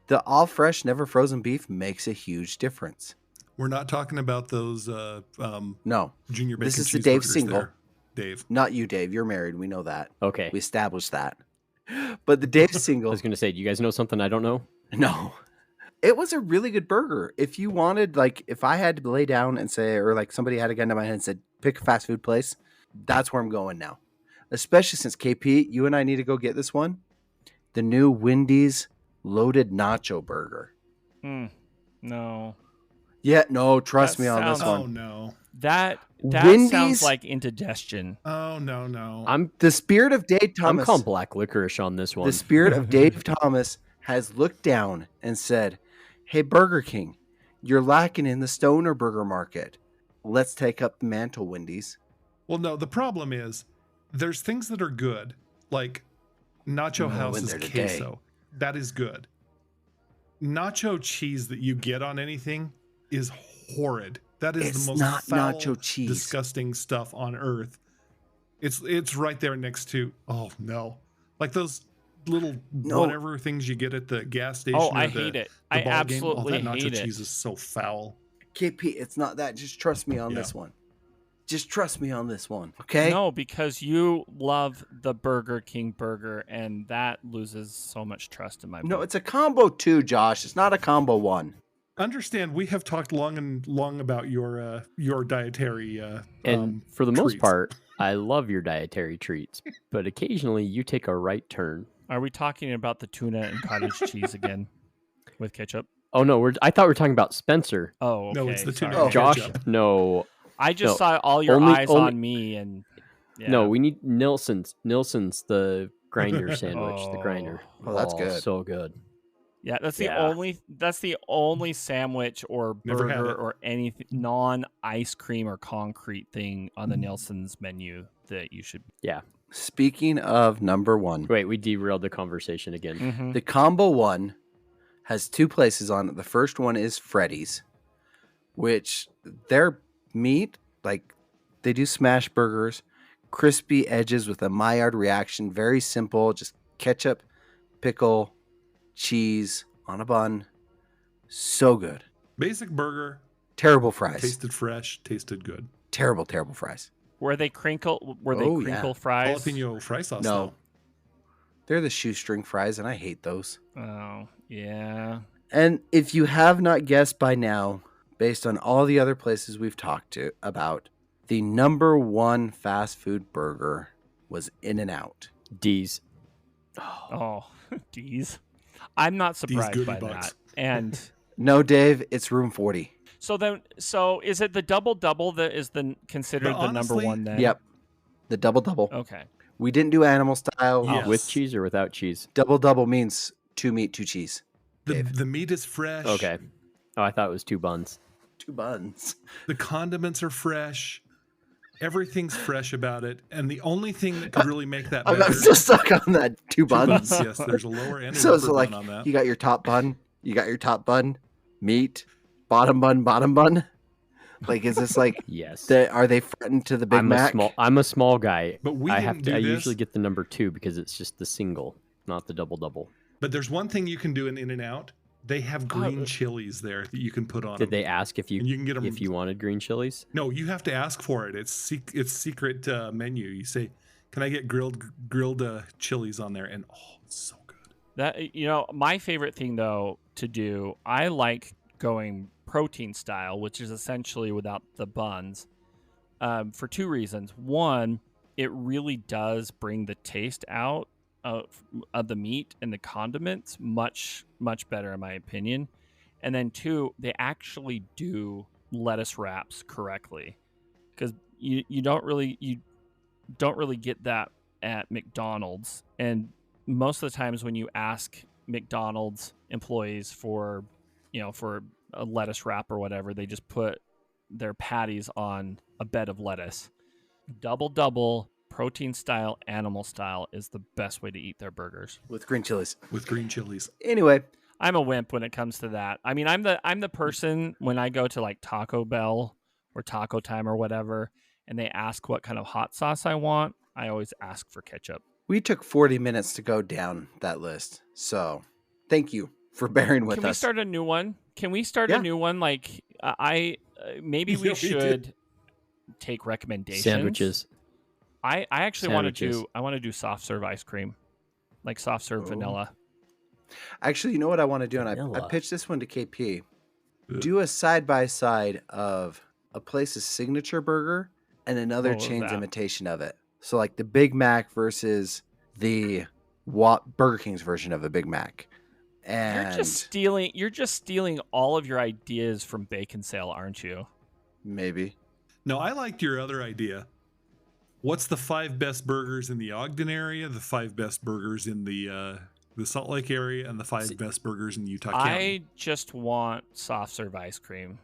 The all fresh, never frozen beef makes a huge difference. We're not talking about those No, junior bacon This is the Dave cheeseburgers single. there, Dave. not you, Dave. You're married. We know that. Okay. We established that. But the Dave I single, was going to say, do you guys know something I don't know? no. It was a really good burger. If you wanted, like, if I had to lay down and say, or like somebody had a gun to my head and said, pick a fast food place, that's where I'm going now. Especially since KP, you and I need to go get this one. The new Wendy's loaded nacho burger. No. Yeah, no, trust That me on this sounds- Oh one. no. That Wendy's- sounds like indigestion. Oh no. I'm The spirit of Dave Thomas. calling black licorice on this one. The spirit of Dave Thomas has looked down and said, hey, Burger King, you're lacking in the stoner burger market. Let's take up the mantle, Wendy's. Well, no, the problem is there's things that are good, like Nacho Oh, House's in there today. queso. That is good. Nacho cheese that you get on anything is horrid. That is It's the most not foul, nacho cheese. disgusting stuff on earth. It's right there next to, oh no, like those little No. whatever things you get at the gas station. Oh, or I the- hate it. the I ball game. absolutely that nacho hate it. cheese is so foul. KP, it's not that. Just trust me on Yeah. this one. Just trust me on this one. Okay? No, because you love the Burger King burger, and that loses so much trust in my No, book. it's a combo 2, Josh. It's not a combo 1. Understand, we have talked long about your dietary and for the most treats. part, I love your dietary treats, but occasionally you take a right turn. Are we talking about the tuna and cottage cheese again with ketchup? Oh no, I thought we were talking about Spencer. Oh, okay. No, it's the tuna sorry. and Josh, ketchup. no, I just No. saw all your Only- eyes only- on me, and yeah. no, we need Nilsson's the grinder sandwich, the grinder. Oh, that's good. So good. Yeah, that's the Yeah. only sandwich or Never had burger it. or anything non-ice cream or concrete thing on Mm-hmm. the Nelson's menu that you should. Speaking of number 1, Wait, we derailed the conversation again. Mm-hmm. the combo 1 has 2 places on it. The first one is Freddy's, which their meat, like they do smash burgers, crispy edges with a Maillard reaction, very simple, just ketchup, pickle, cheese on a bun. So good. Basic burger, Terrible fries. tasted fresh, tasted good. Terrible fries. Were they crinkle? Were they Oh, yeah. crinkle fries? Jalapeno fry sauce. No. though. They're the shoestring fries, and I hate those. Oh, yeah. And if you have not guessed by now, based on all the other places we've talked to about, the number 1 fast food burger was In-N-Out. D's. Oh, geez. I'm not surprised goody by bugs. that. And No, Dave, it's room 40. so is it the double that is considered But the number honestly- one then? Yep. The double. Okay. We didn't do animal style. Yes. With cheese or without cheese? Double means 2 meat, 2 cheese. The meat is fresh. Okay. Oh, I thought it was 2 buns. 2 buns. The condiments are fresh. Everything's fresh about it. And the only thing that could really make that better. I'm still stuck on that 2 buns. Yes, there's a lower end So upper like bun on that. you got your top bun, meat, bottom bun. Like, is this like Yes. are they threatened to the Big Mac? I'm a small guy. But we I didn't have to. do I this. usually get the number 2 because it's just the single, not the double. But there's one thing you can do in In-N-Out. They have green chilies there that you can put on Did them. they ask if you And you can get 'em- if you wanted green chilies? No, you have to ask for it. It's secret menu. You say, "Can I get grilled chilies on there?" And it's so good. That my favorite thing though to do, I like going protein style, which is essentially without the buns, for 2 reasons. One, it really does bring the taste out of the meat and the condiments much better in my opinion. And then 2, they actually do lettuce wraps correctly, because you don't really get that at McDonald's. And most of the times when you ask McDonald's employees for a lettuce wrap or whatever, they just put their patties on a bed of lettuce. Double protein style, animal style is the best way to eat their burgers. With green chilies. Anyway, I'm a wimp when it comes to that. I mean, I'm the person when I go to like Taco Bell or Taco Time or whatever, and they ask what kind of hot sauce I want, I always ask for ketchup. we took 40 minutes to go down that list. So, thank you for bearing with us. Can we start a new one? A new one? Like maybe we Yeah, we should take recommendations. Sandwiches. I actually want Sandwiches. to do soft serve ice cream, like soft serve vanilla. Actually, you know what I want to do? And I Vanilla. pitched this one to KP. Do a side-by-side of a place's signature burger and another What was chain's that? imitation of it. So like the Big Mac versus the Burger King's version of a Big Mac. And You're just stealing all of your ideas from Bacon Sale, aren't you? maybe. No, I liked your other idea. What's the 5 best burgers in the Ogden area, the 5 best burgers in the Salt Lake area, and the 5 best burgers in Utah County? I just want soft serve ice cream.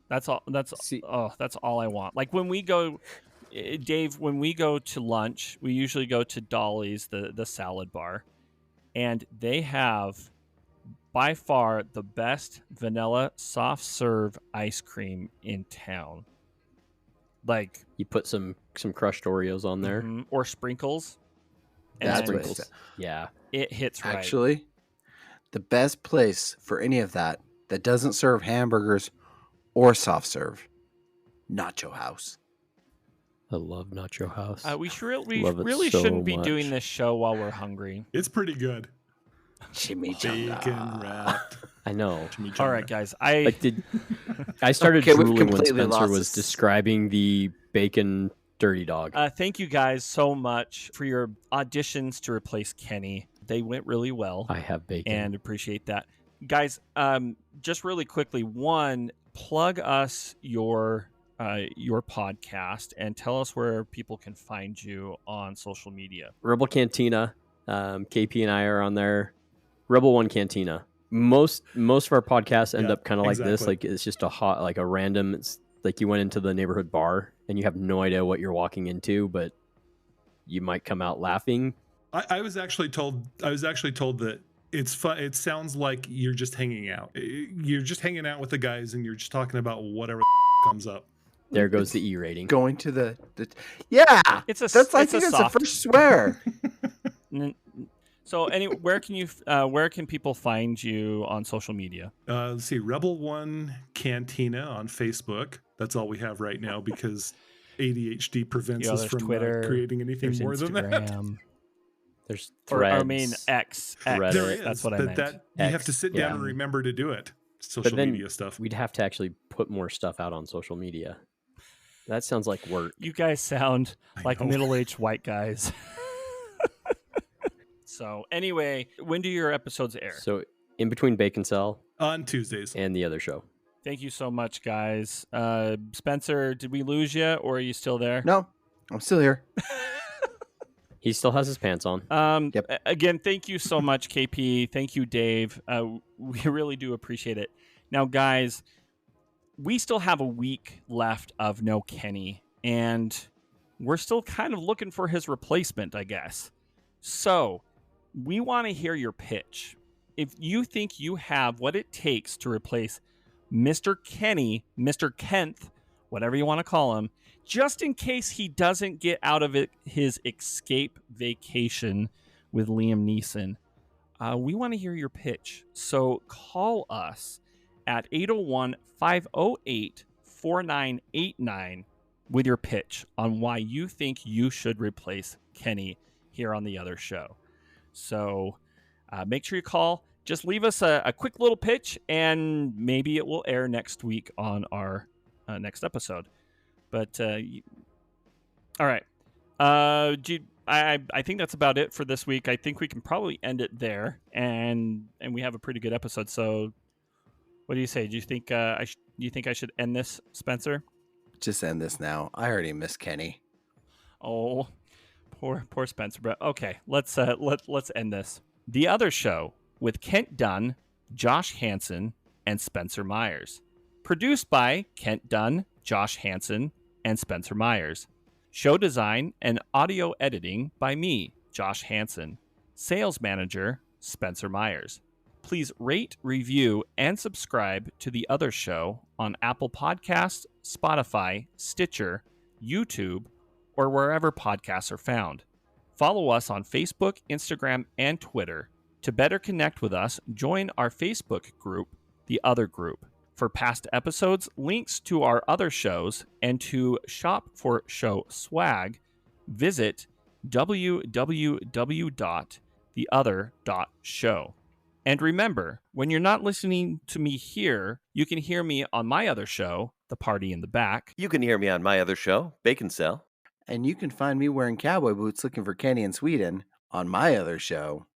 That's all. That's all I want. Like when we go, Dave, when we go to lunch, we usually go to Dolly's, the salad bar, and they have by far the best vanilla soft serve ice cream in town. Like You put some crushed Oreos on there. or sprinkles. That's and what Sprinkles. Yeah. it hits right. Actually, the best place for any of that doesn't serve hamburgers or soft serve, Nacho House. I love Nacho House. We Love it really so shouldn't be much. doing this show while we're hungry. It's pretty good. Chimichanga. Bacon wrapped. I know. chimichanga. All right, guys. I started Okay, we've drooling when completely Spencer lost was this. describing the bacon dirty dog. Thank you guys so much for your auditions to replace Kenny. They went really well, I have bacon. and appreciate that, guys. Just really quickly, plug us your podcast and tell us where people can find you on social media. Rebel Cantina. KP and I are on there. Rebel One Cantina. Most of our podcasts end Yeah, up kind of like this. exactly. Like it's just a random. It's like you went into the neighborhood bar and you have no idea what you're walking into, but you might come out laughing. I was actually told that it's fun. It sounds like you're just hanging out. You're just hanging out with the guys and you're just talking about whatever comes up. There goes the E rating. Going to the yeah. It's a That's I it's think a that's the soft. first swear. So, where can people find you on social media? Let's see, Rebel One Cantina on Facebook. That's all we have right now because ADHD prevents Yeah, us there's from Twitter, creating anything There's more than that. Instagram. There's Or threads. I mean X. Reddit. There is, That's what I but meant. that you have to X, sit down yeah. and remember to do it. Social then media stuff. We'd have to actually put more stuff out on social media. That sounds like work. You guys sound I like know. middle-aged white guys. So anyway, when do your episodes air? So in between Bacon Cell On Tuesdays. and the other show. Thank you so much, guys. Spencer, did we lose you, or are you still there? No, I'm still here. He still has his pants on. Yep. Again, thank you so much, KP. Thank you, Dave. We really do appreciate it. Now, guys, we still have a week left of No Kenny, and we're still kind of looking for his replacement, I guess. So we want to hear your pitch. If you think you have what it takes to replace Mr. Kenny, Mr. Kent, whatever you want to call him, just in case he doesn't get out of it his escape vacation with Liam Neeson, we want to hear your pitch. So call us at 801-508-4989 with your pitch on why you think you should replace Kenny here on the other show. So make sure you call. Just leave us a quick little pitch, and maybe it will air next week on our next episode. But all right, I think that's about it for this week. I think we can probably end it there, and we have a pretty good episode. So, what do you say? Do you think I should end this, Spencer? Just end this now. I already miss Kenny. Oh, poor Spencer. But okay, let's end this. The Other Show with Kent Dunn, Josh Hansen, and Spencer Myers. Produced by Kent Dunn, Josh Hansen, and Spencer Myers. Show design and audio editing by me, Josh Hansen. Sales manager, Spencer Myers. Please rate, review, and subscribe to The Other Show on Apple Podcasts, Spotify, Stitcher, YouTube, or wherever podcasts are found. Follow us on Facebook, Instagram, and Twitter. To better connect with us, join our Facebook group, The Other Group. For past episodes, links to our other shows, and to shop for show swag, visit www.theother.show. And remember, when you're not listening to me here, you can hear me on my other show, The Party in the Back. You can hear me on my other show, Bacon Cell. And you can find me wearing cowboy boots looking for Kenny in Sweden on my other show,